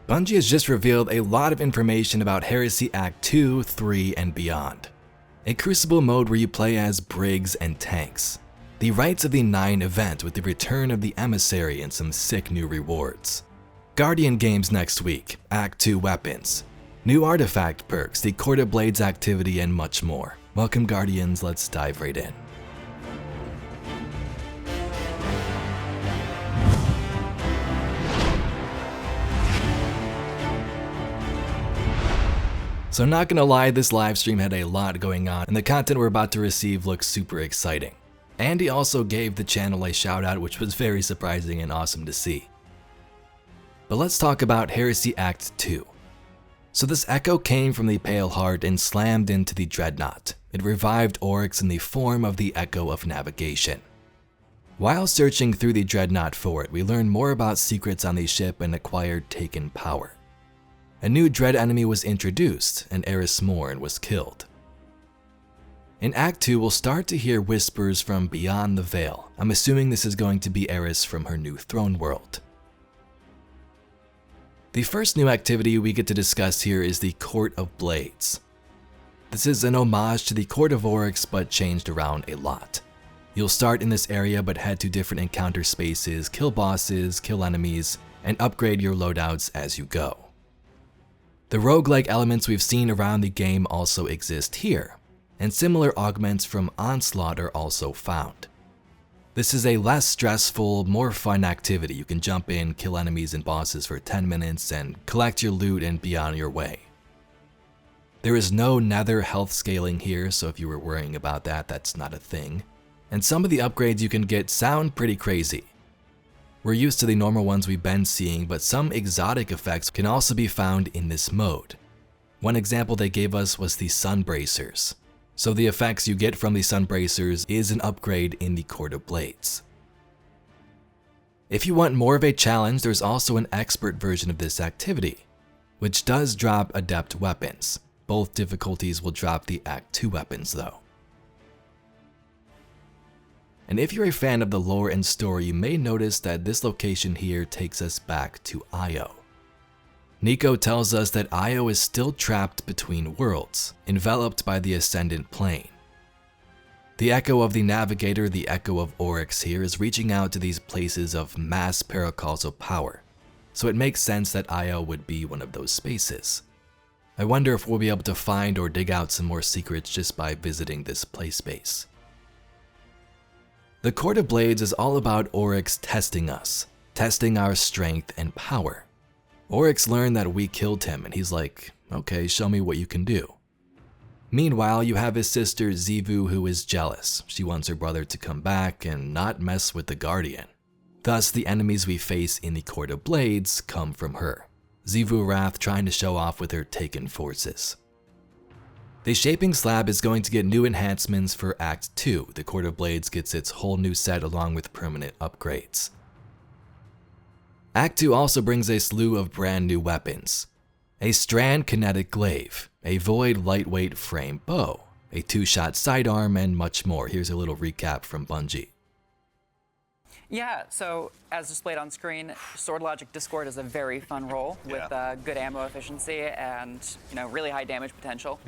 Bungie has just revealed a lot of information about Heresy Act 2, 3, and beyond. A Crucible mode where you play as Brigs and tanks. The Rite of the Nine event with the return of the Emissary and some sick new rewards. Guardian games next week, Act 2 weapons. New artifact perks, the Court of Blades activity, and much more. Welcome Guardians, let's dive right in. So not gonna lie, this livestream had a lot going on, and the content we're about to receive looks super exciting. Andy also gave the channel a shout out, which was very surprising and awesome to see. But let's talk about Heresy Act 2. So this echo came from the Pale Heart and slammed into the Dreadnought. It revived Oryx in the form of the Echo of Navigation. While searching through the Dreadnought for it, we learned more about secrets on the ship and acquired Taken power. A new dread enemy was introduced, and Eris Morn was killed. In Act 2, we'll start to hear whispers from beyond the Veil. I'm assuming this is going to be Eris from her new throne world. The first new activity we get to discuss here is the Court of Blades. This is an homage to the Court of Oryx, but changed around a lot. You'll start in this area but head to different encounter spaces, kill bosses, kill enemies, and upgrade your loadouts as you go. The roguelike elements we've seen around the game also exist here, and similar augments from Onslaught are also found. This is a less stressful, more fun activity. You can jump in, kill enemies and bosses for 10 minutes, and collect your loot and be on your way. There is no nether health scaling here, so if you were worrying about that, that's not a thing. And some of the upgrades you can get sound pretty crazy. We're used to the normal ones we've been seeing, but some exotic effects can also be found in this mode. One example they gave us was the Sunbracers. So the effects you get from the Sunbracers is an upgrade in the Court of Blades. If you want more of a challenge, there's also an expert version of this activity, which does drop adept weapons. Both difficulties will drop the Act 2 weapons though. And if you're a fan of the lore and story, you may notice that this location here takes us back to Io. Nico tells us that Io is still trapped between worlds, enveloped by the Ascendant Plane. The Echo of the Navigator, the Echo of Oryx here, is reaching out to these places of mass paracausal power, so it makes sense that Io would be one of those spaces. I wonder if we'll be able to find or dig out some more secrets just by visiting this play space. The Court of Blades is all about Oryx testing us, testing our strength and power. Oryx learned that we killed him and he's like, okay, show me what you can do. Meanwhile, you have his sister Xivu who is jealous. She wants her brother to come back and not mess with the Guardian. Thus, the enemies we face in the Court of Blades come from her. Xivu Wrath trying to show off with her Taken forces. The Shaping Slab is going to get new enhancements for Act 2. The Court of Blades gets its whole new set along with permanent upgrades. Act 2 also brings a slew of brand new weapons. A Strand Kinetic Glaive, a Void Lightweight Frame Bow, a 2-shot sidearm, and much more. Here's a little recap from Bungie. Yeah, so as displayed on screen, Sword Logic Discord is a very fun role with good ammo efficiency and really high damage potential.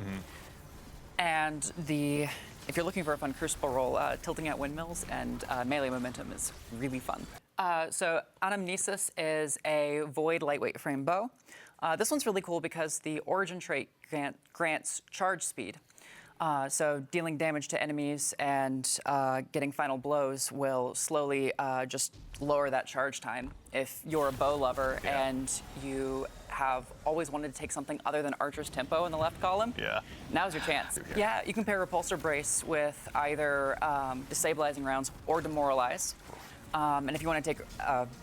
And if you're looking for a fun Crucible roll, tilting at windmills and melee momentum is really fun. So Anamnesis is a Void Lightweight Frame Bow. This one's really cool because the Origin trait grants charge speed. So dealing damage to enemies and getting final blows will slowly just lower that charge time. If you're a bow lover and you have always wanted to take something other than Archer's Tempo in the left column, now's your chance. Yeah, you can pair Repulsor Brace with either Destabilizing Rounds or Demoralize. And if you want to take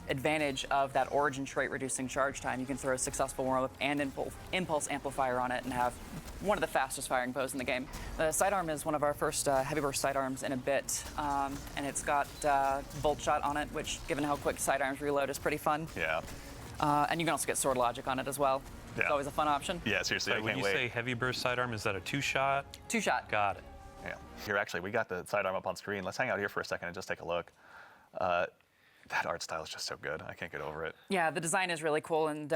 advantage of that Origin trait reducing charge time, you can throw Successful Warm-Up and Impulse Amplifier on it and have one of the fastest firing bows in the game. The sidearm is one of our first heavy burst sidearms in a bit, and it's got Bolt Shot on it, which, given how quick sidearms reload, is pretty fun. Yeah. And you can also get Sword Logic on it as well. It's always a fun option. Yeah, seriously, I can't wait. When you say heavy burst sidearm, is that a 2-shot? 2-shot. Got it. Yeah. Here, actually, we got the sidearm up on screen. Let's hang out here for a second and just take a look. That art style is just so good. I can't get over it. Yeah, the design is really cool, and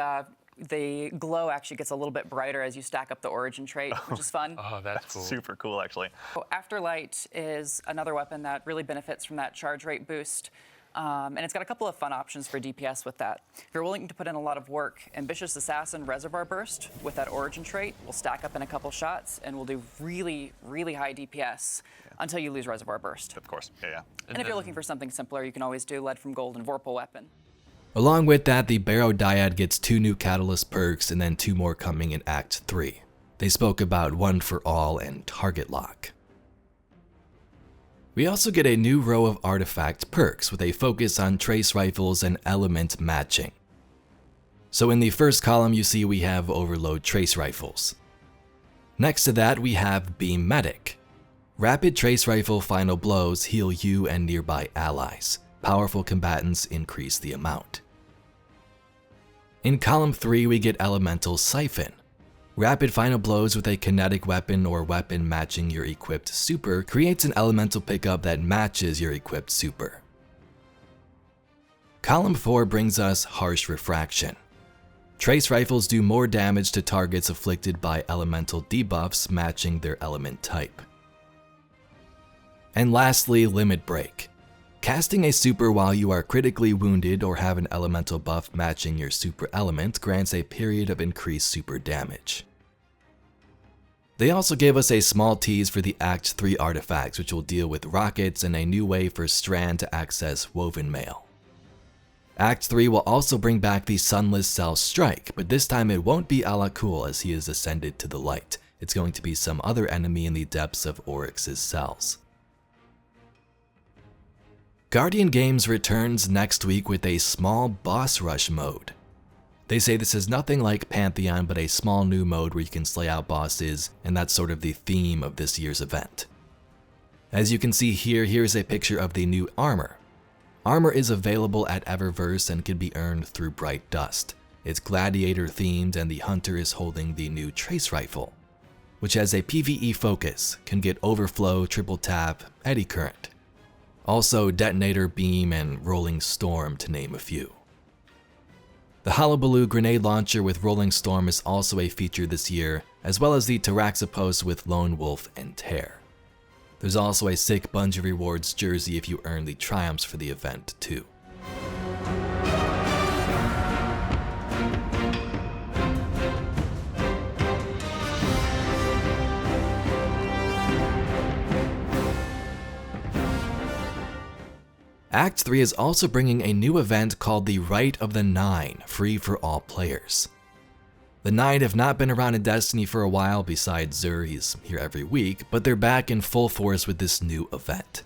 the glow actually gets a little bit brighter as you stack up the origin trait, which is fun. Oh, that's cool. Super cool, actually. Afterlight is another weapon that really benefits from that charge rate boost. And it's got a couple of fun options for DPS with that. If you're willing to put in a lot of work, Ambitious Assassin Reservoir Burst with that origin trait will stack up in a couple shots and will do really, really high DPS until you lose Reservoir Burst. Of course, yeah. And if you're looking for something simpler, you can always do Lead from Gold and Vorpal Weapon. Along with that, the Barrow Dyad gets 2 new Catalyst perks and then 2 more coming in Act 3. They spoke about One for All and Target Lock. We also get a new row of artifact perks with a focus on trace rifles and element matching. So in the first column you see we have Overload trace rifles. Next to that we have Beam Medic. Rapid trace rifle final blows heal you and nearby allies. Powerful combatants increase the amount. In column 3 we get Elemental Siphon. Rapid final blows with a kinetic weapon or weapon matching your equipped super creates an elemental pickup that matches your equipped super. Column 4 brings us Harsh Refraction. Trace rifles do more damage to targets afflicted by elemental debuffs matching their element type. And lastly, Limit Break. Casting a super while you are critically wounded or have an elemental buff matching your super element grants a period of increased super damage. They also gave us a small tease for the Act 3 artifacts, which will deal with rockets and a new way for Strand to access Woven Mail. Act 3 will also bring back the Sunless Cell Strike, but this time it won't be Alakul as he is ascended to the light. It's going to be some other enemy in the depths of Oryx's cells. Guardian Games returns next week with a small boss rush mode. They say this is nothing like Pantheon, but a small new mode where you can slay out bosses, and that's sort of the theme of this year's event. As you can see here, here's a picture of the new armor. Armor is available at Eververse and can be earned through Bright Dust. It's gladiator themed and the hunter is holding the new Trace Rifle, which has a PvE focus, can get Overflow, Triple Tap, Eddy Current. Also Detonator Beam and Rolling Storm to name a few. The Hullabaloo grenade launcher with Rolling Storm is also a feature this year, as well as the Taraxipos with Lone Wolf and Tear. There's also a sick Bungie Rewards jersey if you earn the triumphs for the event too. Act 3 is also bringing a new event called the Rite of the Nine, free for all players. The Nine have not been around in Destiny for a while, besides Zur, he's here every week, but they're back in full force with this new event.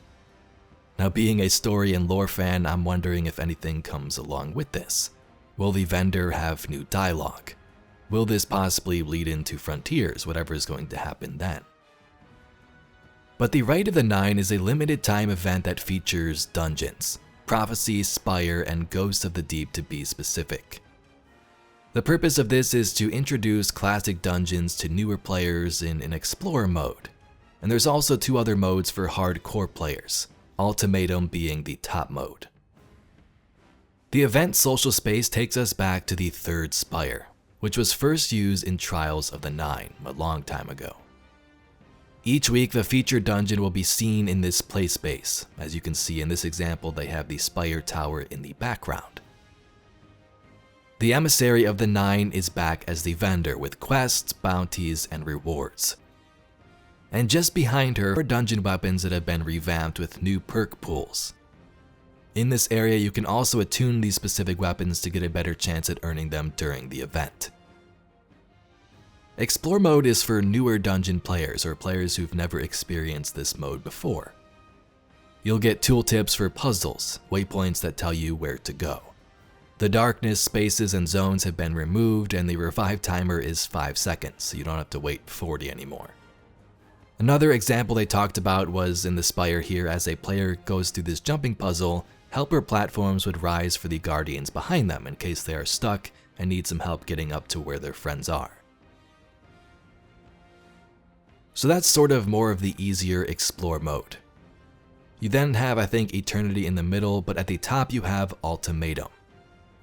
Now, being a story and lore fan, I'm wondering if anything comes along with this. Will the vendor have new dialogue? Will this possibly lead into Frontiers, whatever is going to happen then? But the Rite of the Nine is a limited time event that features dungeons, Prophecy, Spire, and Ghosts of the Deep to be specific. The purpose of this is to introduce classic dungeons to newer players in an Explorer mode, and there's also 2 other modes for hardcore players, Ultimatum being the top mode. The event social space takes us back to the 3rd Spire, which was first used in Trials of the Nine a long time ago. Each week, the featured dungeon will be seen in this play space. As you can see in this example, they have the Spire Tower in the background. The Emissary of the Nine is back as the vendor with quests, bounties, and rewards. And just behind her are dungeon weapons that have been revamped with new perk pools. In this area, you can also attune these specific weapons to get a better chance at earning them during the event. Explore mode is for newer dungeon players or players who've never experienced this mode before. You'll get tooltips for puzzles, waypoints that tell you where to go. The darkness, spaces, and zones have been removed, and the revive timer is 5 seconds, so you don't have to wait 40 anymore. Another example they talked about was in the Spire here. As a player goes through this jumping puzzle, helper platforms would rise for the guardians behind them in case they are stuck and need some help getting up to where their friends are. So that's sort of more of the easier explore mode. You then have, I think, Eternity in the middle, but at the top you have Ultimatum.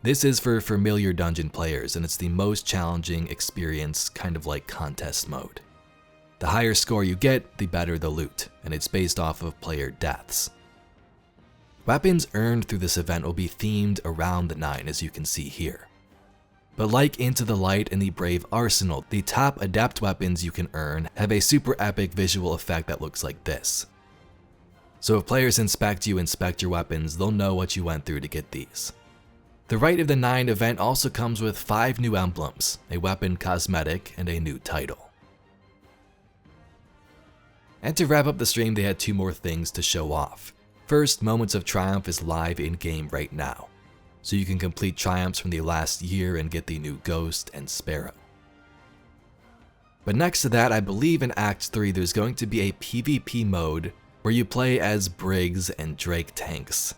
This is for familiar dungeon players, and it's the most challenging experience, kind of like contest mode. The higher score you get, the better the loot, and it's based off of player deaths. Weapons earned through this event will be themed around the 9, as you can see here. But like Into the Light and the Brave Arsenal, the top adept weapons you can earn have a super epic visual effect that looks like this. So if players inspect your weapons, they'll know what you went through to get these. The Rite of the Nine event also comes with 5 new emblems, a weapon cosmetic, and a new title. And to wrap up the stream, they had 2 more things to show off. First, Moments of Triumph is live in-game right now, so you can complete triumphs from the last year and get the new Ghost and Sparrow. But next to that, I believe in Act 3 there's going to be a PvP mode where you play as Brigs and Drake tanks.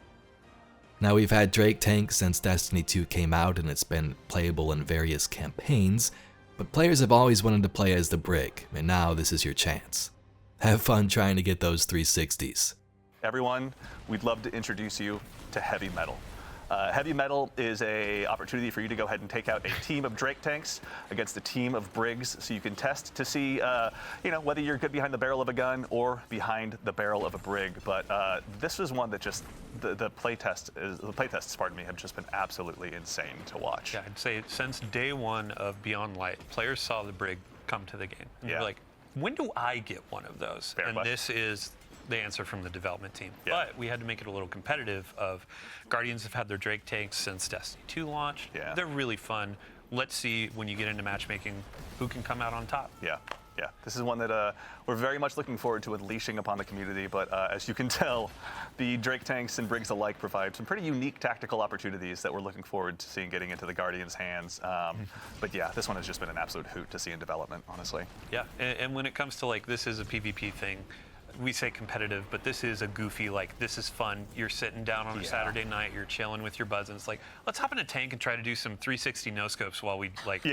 Now we've had Drake tanks since Destiny 2 came out and it's been playable in various campaigns, but players have always wanted to play as the Brig, and now this is your chance. Have fun trying to get those 360s. Everyone, we'd love to introduce you to heavy metal. Heavy metal is an opportunity for you to go ahead and take out a team of Drake tanks against a team of Brigs, so you can test to see, whether you're good behind the barrel of a gun or behind the barrel of a Brig. But this is one that just the playtests, pardon me, have just been absolutely insane to watch. Yeah, I'd say since day 1 of Beyond Light, players saw the Brig come to the game. And Yeah. they're like, when do I get one of those? Fair and question. this is the answer from the development team. Yeah. But we had to make it a little competitive. Guardians have had their Drake tanks since Destiny 2 launched. Yeah. They're really fun. Let's see, when you get into matchmaking, who can come out on top. Yeah. This is one that we're very much looking forward to unleashing upon the community, but as you can tell, the Drake tanks and Brigs alike provide some pretty unique tactical opportunities that we're looking forward to seeing getting into the Guardians' hands. But yeah, this one has just been an absolute hoot to see in development, honestly. Yeah, and when it comes to this is a PvP thing, we say competitive, but this is a goofy, this is fun. You're sitting down on a Saturday night, you're chilling with your buds, and it's like, let's hop in a tank and try to do some 360 no-scopes while we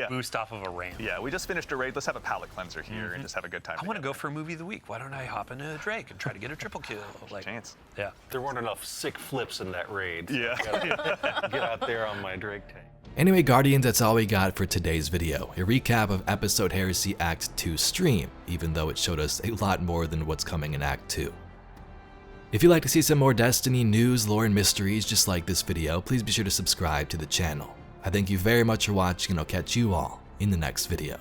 boost off of a ramp. Yeah, we just finished a raid. Let's have a palate cleanser here and just have a good time. I want to go for movie of the week. Why don't I hop into a Drake and try to get a triple kill? Chance. Yeah. There weren't enough sick flips in that raid. So Yeah. I gotta get out there on my Drake tank. Anyway, Guardians, that's all we got for today's video. A recap of episode Heresy Act 2 stream, even though it showed us a lot more than what's coming in Act 2. If you'd like to see some more Destiny news, lore, and mysteries just like this video, please be sure to subscribe to the channel. I thank you very much for watching, and I'll catch you all in the next video.